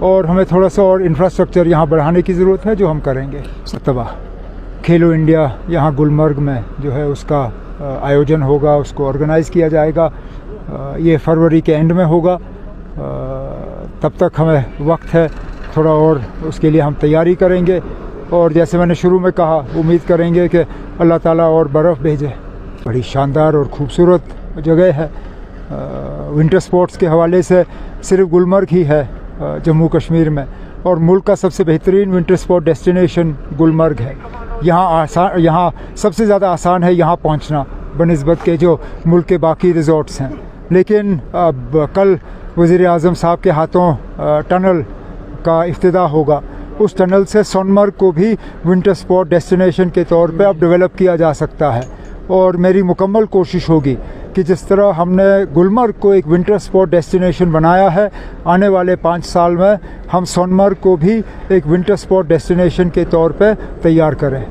اور ہمیں تھوڑا سا اور انفراسٹرکچر یہاں بڑھانے کی ضرورت ہے جو ہم کریں گے. مرتبہ کھیلو انڈیا یہاں گلمرگ میں جو ہے اس کا آیوجن ہوگا, اس کو آرگنائز کیا جائے گا. یہ فروری کے اینڈ میں ہوگا. تب تک ہمیں وقت ہے تھوڑا اور, اس کے لیے ہم تیاری کریں گے. اور جیسے میں نے شروع میں کہا, امید کریں گے کہ اللہ تعالیٰ اور برف بھیجے. بڑی شاندار اور خوبصورت جگہ ہے. ونٹر سپورٹس کے حوالے سے صرف گلمرگ ہی ہے جموں کشمیر میں, اور ملک کا سب سے بہترین ونٹر سپورٹ ڈیسٹینیشن گلمرگ ہے. یہاں سب سے زیادہ آسان ہے یہاں پہنچنا بنسبت کے جو ملک کے باقی ریزورٹس ہیں. لیکن اب کل وزیر اعظم صاحب کے ہاتھوں ٹنل کا افتتاح ہوگا. اس ٹنل سے سونمرگ کو بھی ونٹر سپورٹ ڈیسٹینیشن کے طور پہ اب ڈیولپ کیا جا سکتا ہے. اور میری مکمل کوشش ہوگی کہ جس طرح ہم نے گلمرگ کو ایک ونٹر سپورٹ ڈیسٹینیشن بنایا ہے, آنے والے 5 سال میں ہم سونمرگ کو بھی ایک ونٹر سپورٹ ڈیسٹینیشن کے طور پہ تیار کریں.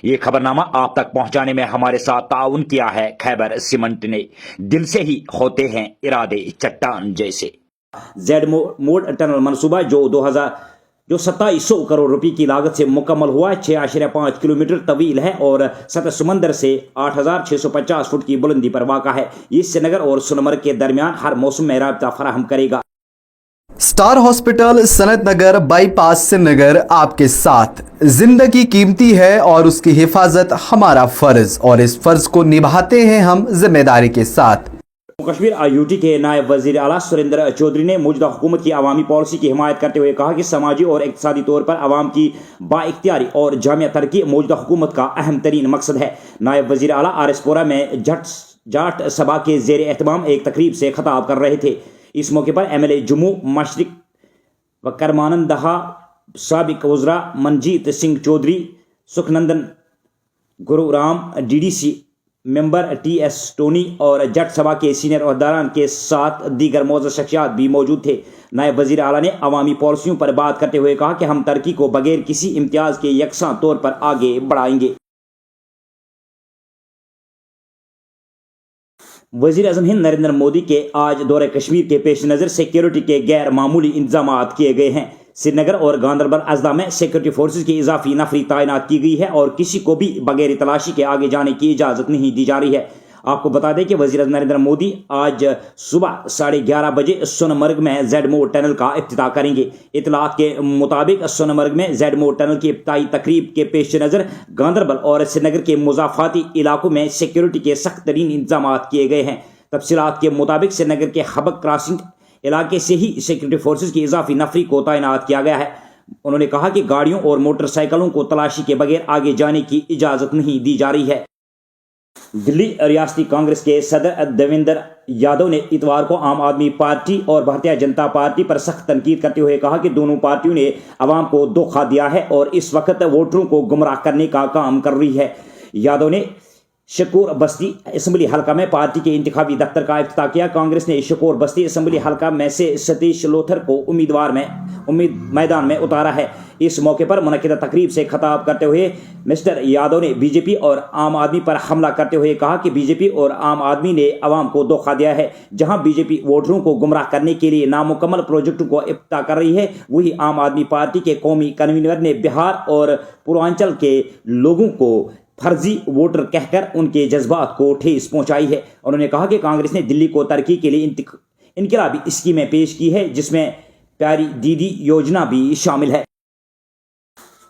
یہ خبرنامہ آپ تک پہنچانے میں ہمارے ساتھ تعاون کیا ہے خیبر سیمنٹ نے. دل سے ہی ہوتے ہیں ارادے چٹان جیسے. زیڈ موڈ ٹنل منصوبہ جو 2700 کروڑ روپے کی لاگت سے مکمل ہوا, 6.5 کلومیٹر طویل ہے اور سطح سمندر سے 8650 فٹ کی بلندی پر واقع ہے. یہ سری نگر اور سونمرگ کے درمیان ہر موسم میں رابطہ فراہم کرے گا. اسٹار ہاسپٹل سنت نگر بائی پاس سری نگر آپ کے ساتھ. زندگی قیمتی ہے اور اس کی حفاظت ہمارا فرض, اور اس فرض کو نبھاتے ہیں ہم ذمہ داری کے ساتھ. کشمیر IUT کے نائب وزیر اعلیٰ سریندر چودھری نے موجودہ حکومت کی عوامی پالیسی کی حمایت کرتے ہوئے کہا کہ سماجی اور اقتصادی طور پر عوام کی با اختیاری اور جامع ترقی موجودہ حکومت کا اہم ترین مقصد ہے. نائب وزیر اعلیٰ RS پورہ میں جاٹ سبھا کے زیر اہتمام ایک تقریب سے خطاب کر رہے تھے. اس موقع پر MLA جموں مشرق و کرمانندہا, سابق وزراء منجیت سنگھ چودھری, سکھنندن گرو رام, DDC ممبر TS ٹونی اور جٹ سبھا کے سینئر عہدیداران کے ساتھ دیگر معزز شخصیات بھی موجود تھے. نائب وزیر اعلیٰ نے عوامی پالیسیوں پر بات کرتے ہوئے کہا کہ ہم ترقی کو بغیر کسی امتیاز کے یکساں طور پر آگے بڑھائیں گے. وزیر اعظم ہند نریندر مودی کے آج دورہ کشمیر کے پیش نظر سیکیورٹی کے غیر معمولی انتظامات کیے گئے ہیں. سری نگر اور گاندربل اضلاع میں سیکورٹی فورسز کی اضافی نفری تعینات کی گئی ہے اور کسی کو بھی بغیر تلاشی کے آگے جانے کی اجازت نہیں دی جا رہی ہے. آپ کو بتا دیں کہ وزیر اعظم نریندر مودی آج صبح 11:30 بجے سونمرگ میں زیڈ موڈ ٹنل کا افتتاح کریں گے. اطلاعات کے مطابق سونمرگ میں زیڈ موڈ ٹنل کی افتتاحی تقریب کے پیش نظر گاندربل اور سری نگر کے مضافاتی علاقوں میں سیکورٹی کے سخت ترین انتظامات کیے گئے ہیں. تفصیلات کے مطابق سری نگر کے حبک کراسنگ علاقے سے ہی سیکورٹی فورسز کی اضافی نفری کو تعینات کیا گیا ہے. انہوں نے کہا کہ گاڑیوں اور موٹر سائیکلوں کو تلاشی کے بغیر آگے جانے کی اجازت نہیں دی جا رہی ہے. دلی ریاستی کانگریس کے صدر دیویندر یادو نے اتوار کو عام آدمی پارٹی اور بھارتیہ جنتا پارٹی پر سخت تنقید کرتے ہوئے کہا کہ دونوں پارٹیوں نے عوام کو دھوکہ دیا ہے اور اس وقت ووٹروں کو گمراہ کرنے کا کام کر رہی ہے. یادو نے شکور بستی اسمبلی حلقہ میں پارٹی کے انتخابی دفتر کا افتتاح کیا. کانگریس نے شکور بستی اسمبلی حلقہ میں سے ستیش لوتھر کو امید میدان میں اتارا ہے. اس موقع پر منعقدہ تقریب سے خطاب کرتے ہوئے مسٹر یادو نے BJP اور عام آدمی پر حملہ کرتے ہوئے کہا کہ BJP اور عام آدمی نے عوام کو دھوکہ دیا ہے. جہاں BJP ووٹروں کو گمراہ کرنے کے لیے نامکمل پروجیکٹوں کو افتتاح کر رہی ہے, وہی عام آدمی پارٹی کے قومی کنوینر نے بہار اور پورانچل کے لوگوں کو فرضی ووٹر کہہ کر ان کے جذبات کو ٹھیس پہنچائی ہے. انہوں نے کہا کہ کانگریس نے دلی کو ترقی کے لیے انقلابی اسکیمیں پیش کی ہے جس میں پیاری دیدی یوجنا بھی شامل ہے.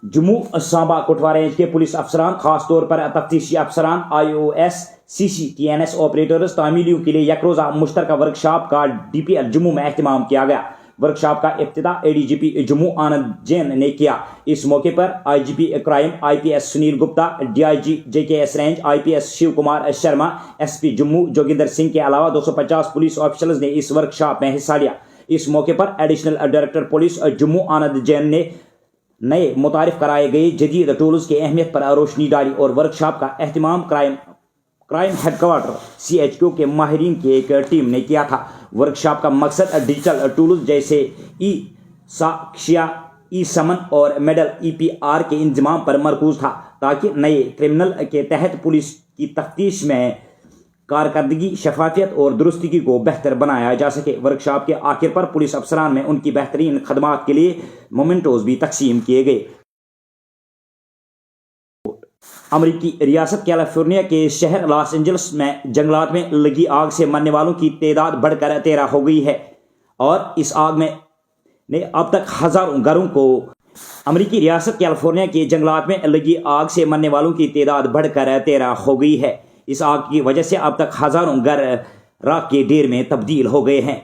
جموں سانبا کٹھوعہ رینج کے پولیس افسران, خاص طور پر تفتیشی افسران, IOS CCTNS آپریٹرز تعمیلیوں کے لیے یک روزہ مشترکہ ورکشاپ کا DPL جموں میں اہتمام کیا گیا. ورکشاپ کا افتتاح ADGP جموں آنند جین نے کیا. اس موقع پر IGP crime IPS Sunil Gupta, DIG JKS range IPS Shiv Kumar Sharma, SP Jammu Joginder Singh کے علاوہ 250 پولیس آفیسرز نے اس ورکشاپ میں حصہ لیا. اس موقع پر ایڈیشنل ڈائریکٹر پولیس جموں آنند جین نے نئے متعارف کرائے گئے جدید ٹولز کی اہمیت پر روشنی ڈالی اور ورکشاپ کا اہتمام کرائم ہیڈ کوارٹر CHQ کے ماہرین کی ایک ٹیم نے کیا تھا. ورکشاپ کا مقصد ڈیجیٹل ٹولز جیسے ساکشیا, سمن اور میڈل EPR کے انضمام پر مرکوز تھا تاکہ نئے کرمنل کے تحت پولیس کی تفتیش میں کارکردگی، شفافیت اور درستگی کو بہتر بنایا جا سکے۔ ورکشاپ کے آخر پر پولیس افسران میں ان کی بہترین خدمات کے لیے مومنٹوز بھی تقسیم کیے گئے۔ امریکی ریاست کیلیفورنیا کے شہر لاس اینجلس میں جنگلات میں لگی آگ سے مرنے والوں کی تعداد بڑھ کر 13 ہو گئی ہے اور اس آگ میں نے اب تک ہزاروں گھروں کو امریکی ریاست کیلیفورنیا کے جنگلات میں لگی آگ سے مرنے والوں کی تعداد بڑھ کر 13 ہو گئی ہے۔ اس آگ کی وجہ سے اب تک ہزاروں گھر راکھ کے ڈھیر میں تبدیل ہو گئے ہیں۔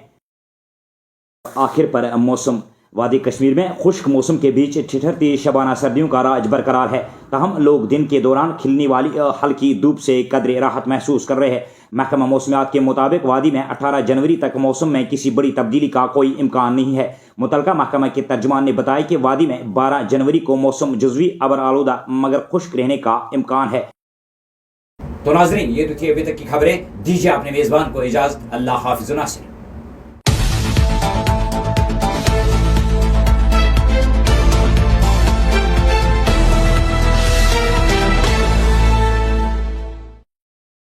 آخر پر موسم، وادی کشمیر میں خشک موسم کے بیچ ٹھٹھرتی شبانہ سردیوں کا راج برقرار ہے، تاہم لوگ دن کے دوران کھلنے والی ہلکی دھوپ سے قدرے راحت محسوس کر رہے ہیں۔ محکمہ موسمیات کے مطابق وادی میں 18 جنوری تک موسم میں کسی بڑی تبدیلی کا کوئی امکان نہیں ہے۔ متعلقہ محکمہ کے ترجمان نے بتایا کہ وادی میں 12 جنوری کو موسم جزوی ابر آلودہ مگر خشک رہنے کا امکان ہے۔ تو ناظرین، یہ تو تھی ابھی تک کی خبریں۔ دیجیے اپنے میزبان کو اجازت۔ اللہ حافظ و ناصر۔